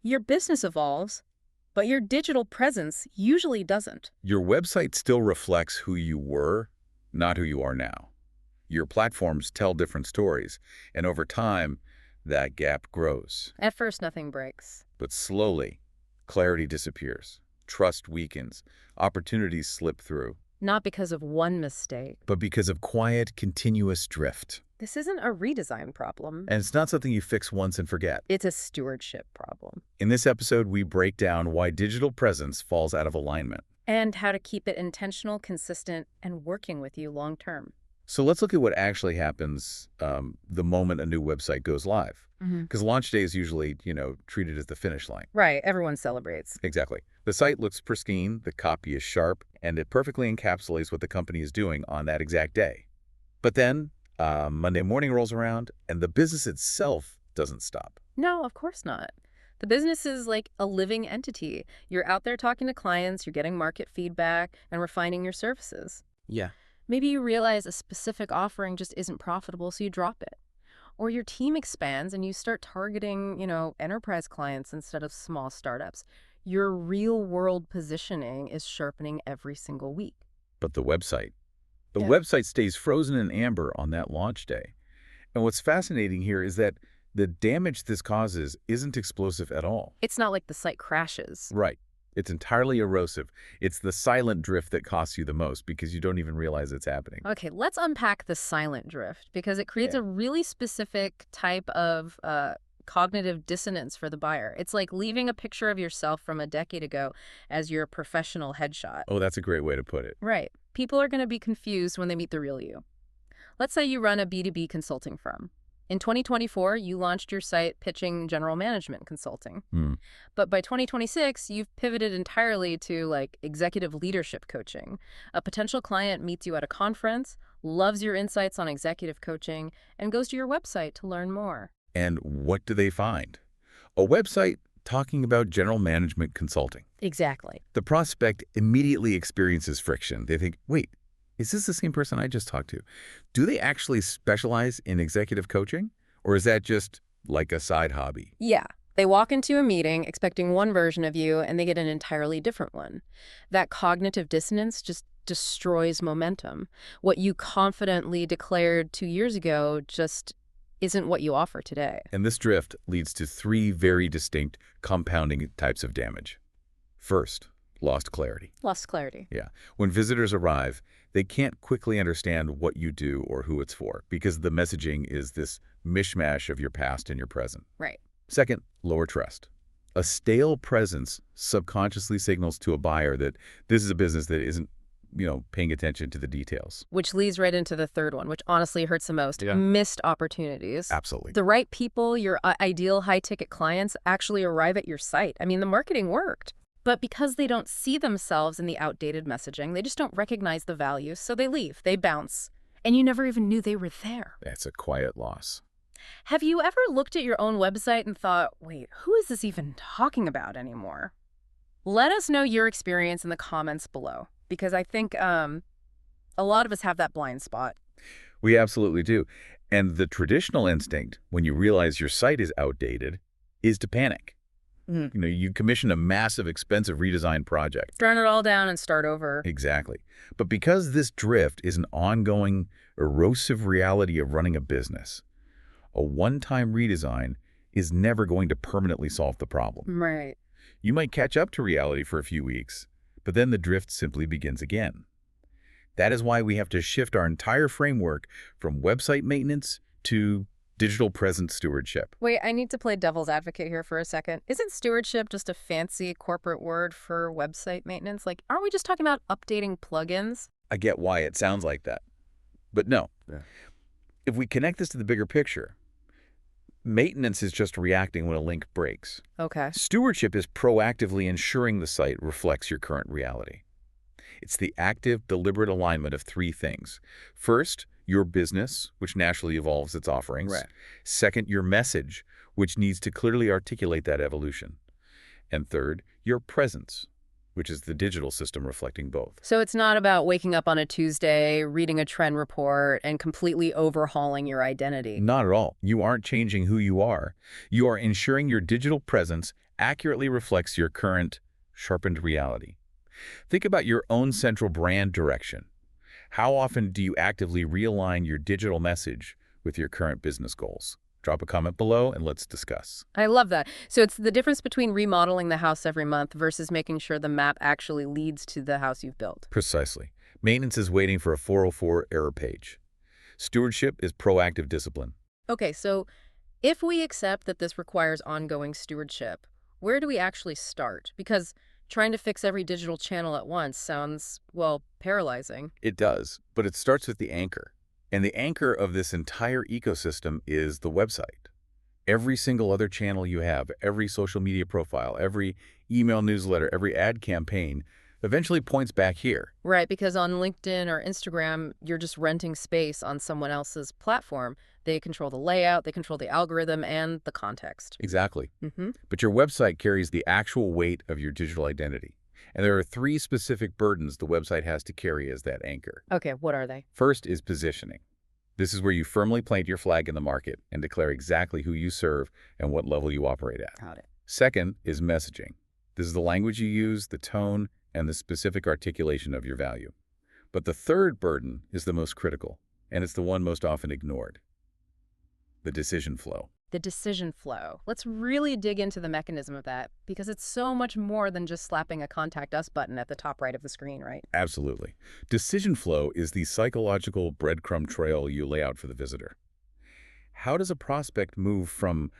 Your business evolves, but your digital presence usually doesn't. Your website still reflects who you were, not who you are now. Your platforms tell different stories, and over time, that gap grows. At first, nothing breaks. But slowly, clarity disappears, trust weakens, opportunities slip through. Not because of one mistake. But because of quiet, continuous drift. This isn't a redesign problem. And it's not something you fix once and forget. It's a stewardship problem. In this episode, we break down why digital presence falls out of alignment. And how to keep it intentional, consistent, and working with you long term. So let's look at what actually happens the moment a new website goes live. Because launch day is usually, treated as the finish line. Right, everyone celebrates. Exactly. The site looks pristine, the copy is sharp, and it perfectly encapsulates what the company is doing on that exact day. But then Monday morning rolls around, and the business itself doesn't stop. No, of course not. The business is like a living entity. You're out there talking to clients, you're getting market feedback, and refining your services. Yeah. Maybe you realize a specific offering just isn't profitable, so you drop it. Or your team expands and you start targeting, enterprise clients instead of small startups. Your real-world positioning is sharpening every single week. But the website? The Yeah. website stays frozen in amber on that launch day. And what's fascinating here is that the damage this causes isn't explosive at all. It's not like the site crashes. Right. It's entirely erosive. It's the silent drift that costs you the most because you don't even realize it's happening. Okay, let's unpack the silent drift because it creates a really specific type of cognitive dissonance for the buyer. It's like leaving a picture of yourself from a decade ago as your professional headshot. Oh, that's a great way to put it. Right. People are going to be confused when they meet the real you. Let's say you run a B2B consulting firm. In 2024, you launched your site pitching general management consulting. But by 2026, you've pivoted entirely to executive leadership coaching. A potential client meets you at a conference, loves your insights on executive coaching, and goes to your website to learn more. And what do they find? A website talking about general management consulting. Exactly. The prospect immediately experiences friction. They think, wait, is this the same person I just talked to? Do they actually specialize in executive coaching? Or is that just like a side hobby? Yeah. They walk into a meeting expecting one version of you, and they get an entirely different one. That cognitive dissonance just destroys momentum. What you confidently declared 2 years ago just isn't what you offer today. And this drift leads to three very distinct compounding types of damage. First, lost clarity. Lost clarity. Yeah. When visitors arrive, they can't quickly understand what you do or who it's for because the messaging is this mishmash of your past and your present. Right. Second, lower trust. A stale presence subconsciously signals to a buyer that this is a business that isn't, paying attention to the details. Which leads right into the third one, which honestly hurts the most. Yeah. Missed opportunities. Absolutely. The right people, your ideal high-ticket clients, actually arrive at your site. I mean, the marketing worked. But because they don't see themselves in the outdated messaging, they just don't recognize the value, so they leave, they bounce. And you never even knew they were there. That's a quiet loss. Have you ever looked at your own website and thought, wait, who is this even talking about anymore? Let us know your experience in the comments below, because I think a lot of us have that blind spot. We absolutely do. And the traditional instinct, when you realize your site is outdated, is to panic. You commission a massive, expensive redesign project. Burn it all down and start over. Exactly. But because this drift is an ongoing, erosive reality of running a business, a one-time redesign is never going to permanently solve the problem. Right. You might catch up to reality for a few weeks, but then the drift simply begins again. That is why we have to shift our entire framework from website maintenance to digital presence stewardship. Wait, I need to play devil's advocate here for a second. Isn't stewardship just a fancy corporate word for website maintenance? Aren't we just talking about updating plugins? I get why it sounds like that. But no. Yeah. If we connect this to the bigger picture, maintenance is just reacting when a link breaks. Okay. Stewardship is proactively ensuring the site reflects your current reality. It's the active, deliberate alignment of three things. First, your business, which naturally evolves its offerings. Right. Second, your message, which needs to clearly articulate that evolution. And third, your presence, which is the digital system reflecting both. So it's not about waking up on a Tuesday, reading a trend report, and completely overhauling your identity. Not at all. You aren't changing who you are. You are ensuring your digital presence accurately reflects your current, sharpened reality. Think about your own central brand direction. How often do you actively realign your digital message with your current business goals? Drop a comment below and let's discuss. I love that. So it's the difference between remodeling the house every month versus making sure the map actually leads to the house you've built. Precisely. Maintenance is waiting for a 404 error page. Stewardship is proactive discipline. Okay, so if we accept that this requires ongoing stewardship, where do we actually start? Because trying to fix every digital channel at once sounds, well, paralyzing. It does, but it starts with the anchor. And the anchor of this entire ecosystem is the website. Every single other channel you have, every social media profile, every email newsletter, every ad campaign eventually points back here. Right, because on LinkedIn or Instagram, you're just renting space on someone else's platform. They control the layout, they control the algorithm, and the context. Exactly. But your website carries the actual weight of your digital identity. And there are 3 specific burdens the website has to carry as that anchor. Okay, what are they? First is positioning. This is where you firmly plant your flag in the market and declare exactly who you serve and what level you operate at. Got it. Second is messaging. This is the language you use, the tone, and the specific articulation of your value. But the third burden is the most critical, and it's the one most often ignored: the decision flow. The decision flow. Let's really dig into the mechanism of that, because it's so much more than just slapping a Contact Us button at the top right of the screen, right? Absolutely. Decision flow is the psychological breadcrumb trail you lay out for the visitor. How does a prospect move from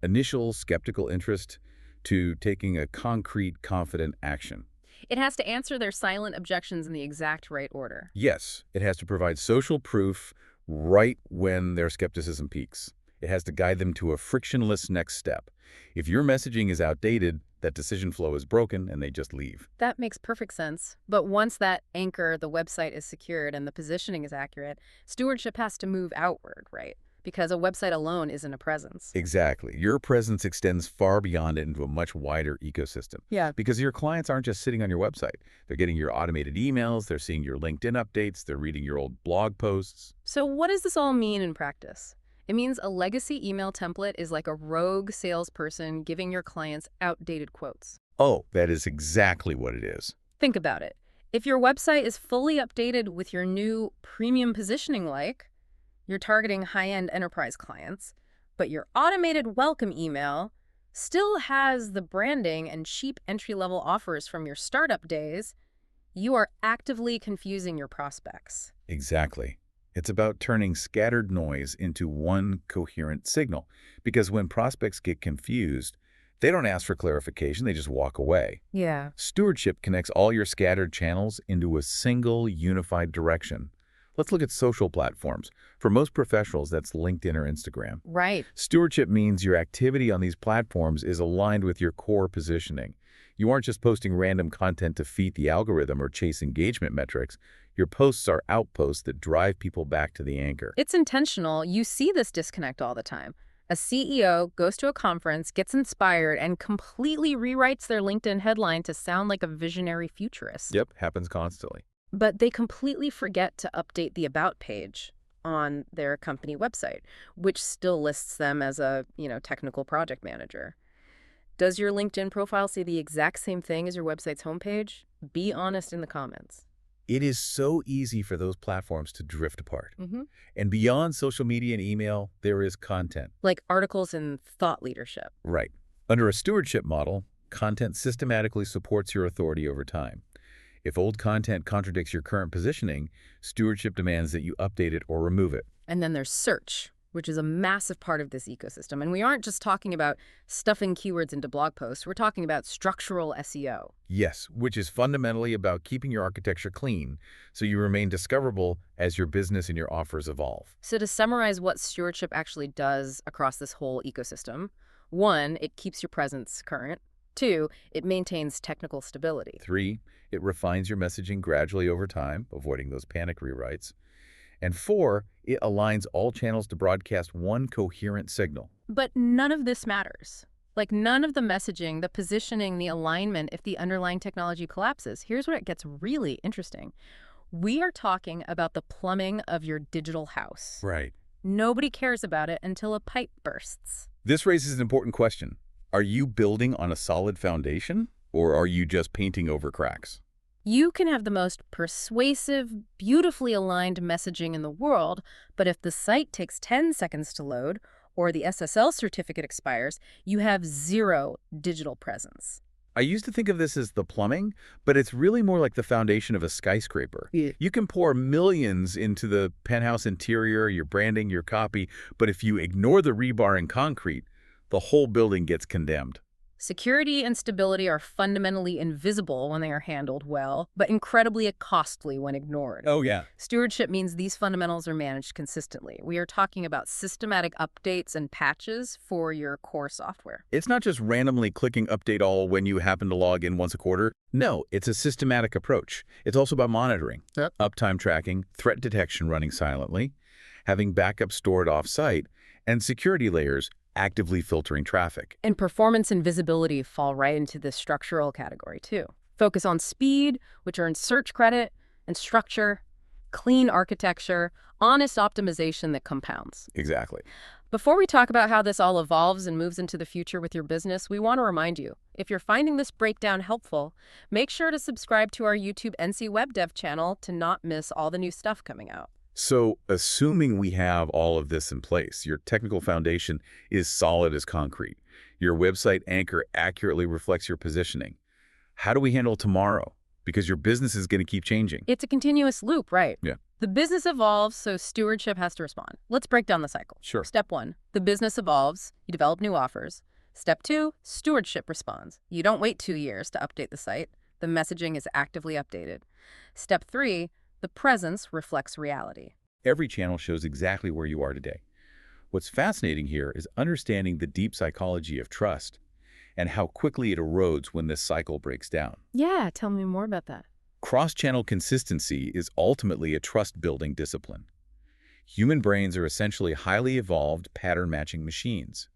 initial skeptical interest to taking a concrete, confident action? It has to answer their silent objections in the exact right order. Yes, it has to provide social proof right when their skepticism peaks. It has to guide them to a frictionless next step. If your messaging is outdated, that decision flow is broken and they just leave. That makes perfect sense. But once that anchor, the website, is secured and the positioning is accurate, stewardship has to move outward, right? Because a website alone isn't a presence. Exactly. Your presence extends far beyond it into a much wider ecosystem. Yeah. Because your clients aren't just sitting on your website. They're getting your automated emails, they're seeing your LinkedIn updates, they're reading your old blog posts. So what does this all mean in practice? It means a legacy email template is like a rogue salesperson giving your clients outdated quotes. Oh, that is exactly what it is. Think about it. If your website is fully updated with your new premium positioning, like you're targeting high-end enterprise clients, but your automated welcome email still has the branding and cheap entry-level offers from your startup days, you are actively confusing your prospects. Exactly. It's about turning scattered noise into one coherent signal. Because when prospects get confused, they don't ask for clarification, they just walk away. Yeah. Stewardship connects all your scattered channels into a single unified direction. Let's look at social platforms. For most professionals, that's LinkedIn or Instagram. Right. Stewardship means your activity on these platforms is aligned with your core positioning. You aren't just posting random content to feed the algorithm or chase engagement metrics. Your posts are outposts that drive people back to the anchor. It's intentional. You see this disconnect all the time. A CEO goes to a conference, gets inspired, and completely rewrites their LinkedIn headline to sound like a visionary futurist. Yep, happens constantly. But they completely forget to update the About page on their company website, which still lists them as a, technical project manager. Does your LinkedIn profile say the exact same thing as your website's homepage? Be honest in the comments. It is so easy for those platforms to drift apart. And beyond social media and email, there is content. Like articles and thought leadership. Right. Under a stewardship model, content systematically supports your authority over time. If old content contradicts your current positioning, stewardship demands that you update it or remove it. And then there's search, which is a massive part of this ecosystem. And we aren't just talking about stuffing keywords into blog posts. We're talking about structural SEO. Yes, which is fundamentally about keeping your architecture clean so you remain discoverable as your business and your offers evolve. So to summarize what stewardship actually does across this whole ecosystem, 1, it keeps your presence current. 2, it maintains technical stability. 3, it refines your messaging gradually over time, avoiding those panic rewrites. And 4, it aligns all channels to broadcast one coherent signal. But none of this matters Like none of the messaging, the positioning, the alignment if the underlying technology collapses. Here's where it gets really interesting. We are talking about the plumbing of your digital house. Right. Nobody cares about it until a pipe bursts. This raises an important question. Are you building on a solid foundation, or are you just painting over cracks? You can have the most persuasive, beautifully aligned messaging in the world, but if the site takes 10 seconds to load or the SSL certificate expires, you have zero digital presence. I used to think of this as the plumbing, but it's really more like the foundation of a skyscraper. Yeah. You can pour millions into the penthouse interior, your branding, your copy, but if you ignore the rebar and concrete, the whole building gets condemned. Security and stability are fundamentally invisible when they are handled well, but incredibly costly when ignored. Oh, yeah. Stewardship means these fundamentals are managed consistently. We are talking about systematic updates and patches for your core software. It's not just randomly clicking update all when you happen to log in once a quarter. No, it's a systematic approach. It's also about monitoring, uptime tracking, threat detection running silently, having backup stored off-site, and security layers actively filtering traffic. And performance and visibility fall right into this structural category, too. Focus on speed, which earns search credit, and structure, clean architecture, honest optimization that compounds. Exactly. Before we talk about how this all evolves and moves into the future with your business, we want to remind you, if you're finding this breakdown helpful, make sure to subscribe to our YouTube NC Web Dev channel to not miss all the new stuff coming out. So, assuming we have all of this in place, your technical foundation is solid as concrete. Your website anchor accurately reflects your positioning. How do we handle tomorrow? Because your business is going to keep changing. It's a continuous loop, right? Yeah. The business evolves, so stewardship has to respond. Let's break down the cycle. Sure. Step 1, the business evolves. You develop new offers. Step 2, stewardship responds. You don't wait 2 years to update the site. The messaging is actively updated. Step 3, the presence reflects reality. Every channel shows exactly where you are today. What's fascinating here is understanding the deep psychology of trust and how quickly it erodes when this cycle breaks down. Yeah, tell me more about that. Cross-channel consistency is ultimately a trust-building discipline. Human brains are essentially highly evolved pattern-matching machines.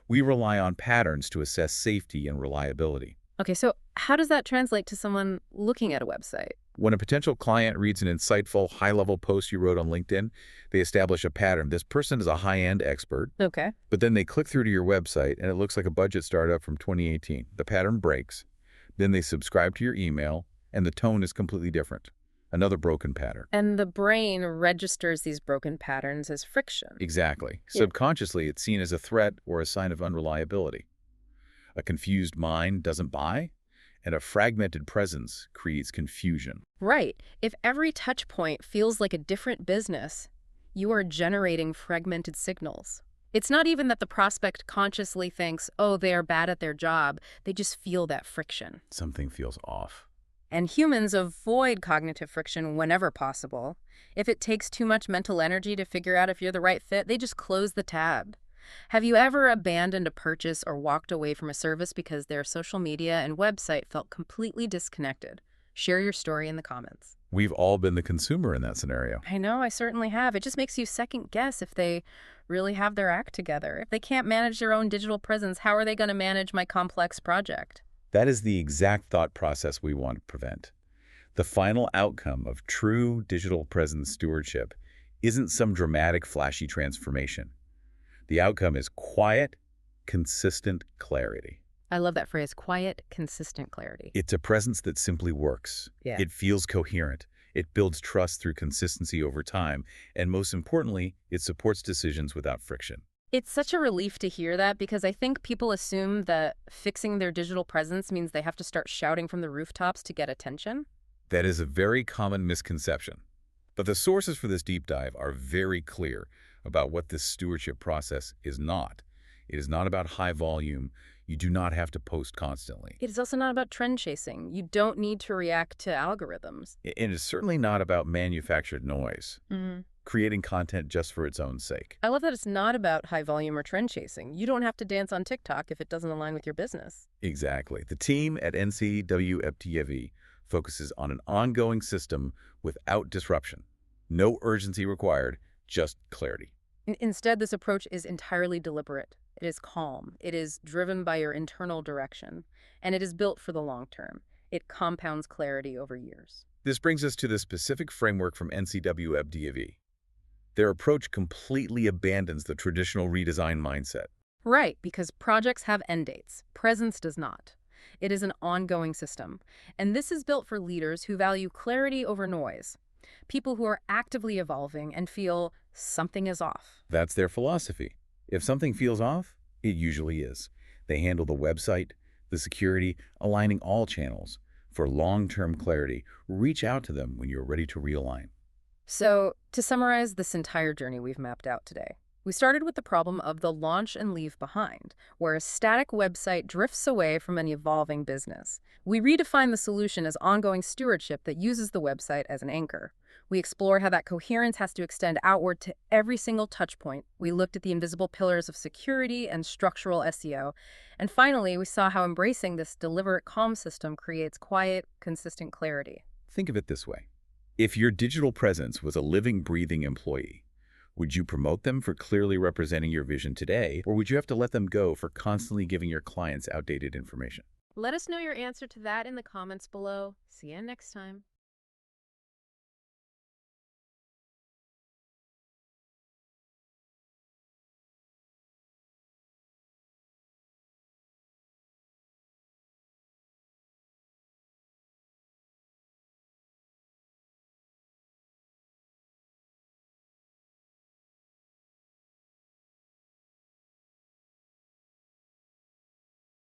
We rely on patterns to assess safety and reliability. Okay, so how does that translate to someone looking at a website? When a potential client reads an insightful, high-level post you wrote on LinkedIn, they establish a pattern. This person is a high-end expert. Okay. But then they click through to your website, and it looks like a budget startup from 2018. The pattern breaks. Then they subscribe to your email, and the tone is completely different. Another broken pattern. And the brain registers these broken patterns as friction. Exactly. Yeah. Subconsciously, it's seen as a threat or a sign of unreliability. A confused mind doesn't buy, and a fragmented presence creates confusion. Right. If every touch point feels like a different business, you are generating fragmented signals. It's not even that the prospect consciously thinks, oh, they are bad at their job. They just feel that friction. Something feels off. And humans avoid cognitive friction whenever possible. If it takes too much mental energy to figure out if you're the right fit, they just close the tab. Have you ever abandoned a purchase or walked away from a service because their social media and website felt completely disconnected? Share your story in the comments. We've all been the consumer in that scenario. I know, I certainly have. It just makes you second guess if they really have their act together. If they can't manage their own digital presence, how are they going to manage my complex project? That is the exact thought process we want to prevent. The final outcome of true digital presence stewardship isn't some dramatic, flashy transformation. The outcome is quiet, consistent clarity. I love that phrase, quiet, consistent clarity. It's a presence that simply works. Yeah. It feels coherent. It builds trust through consistency over time. And most importantly, it supports decisions without friction. It's such a relief to hear that because I think people assume that fixing their digital presence means they have to start shouting from the rooftops to get attention. That is a very common misconception. But the sources for this deep dive are very clear about what this stewardship process is not. It is not about high volume. You do not have to post constantly. It is also not about trend chasing. You don't need to react to algorithms. And it's certainly not about manufactured noise, Mm-hmm. creating content just for its own sake. I love that it's not about high volume or trend chasing. You don't have to dance on TikTok if it doesn't align with your business. Exactly. The team at NCWFTFE focuses on an ongoing system without disruption. No urgency required, just clarity. Instead, this approach is entirely deliberate. It is calm. It is driven by your internal direction. And it is built for the long term. It compounds clarity over years. This brings us to the specific framework from NCWF-DAV. Their approach completely abandons the traditional redesign mindset. Right, because projects have end dates. Presence does not. It is an ongoing system. And this is built for leaders who value clarity over noise. People who are actively evolving and feel something is off. That's their philosophy. If something feels off, it usually is. They handle the website, the security, aligning all channels. For long-term clarity, reach out to them when you're ready to realign. So, to summarize this entire journey we've mapped out today, we started with the problem of the launch and leave behind, where a static website drifts away from an evolving business. We redefine the solution as ongoing stewardship that uses the website as an anchor. We explore how that coherence has to extend outward to every single touch point. We looked at the invisible pillars of security and structural SEO. And finally, we saw how embracing this deliberate calm system creates quiet, consistent clarity. Think of it this way. If your digital presence was a living, breathing employee, would you promote them for clearly representing your vision today, or would you have to let them go for constantly giving your clients outdated information? Let us know your answer to that in the comments below. See you next time.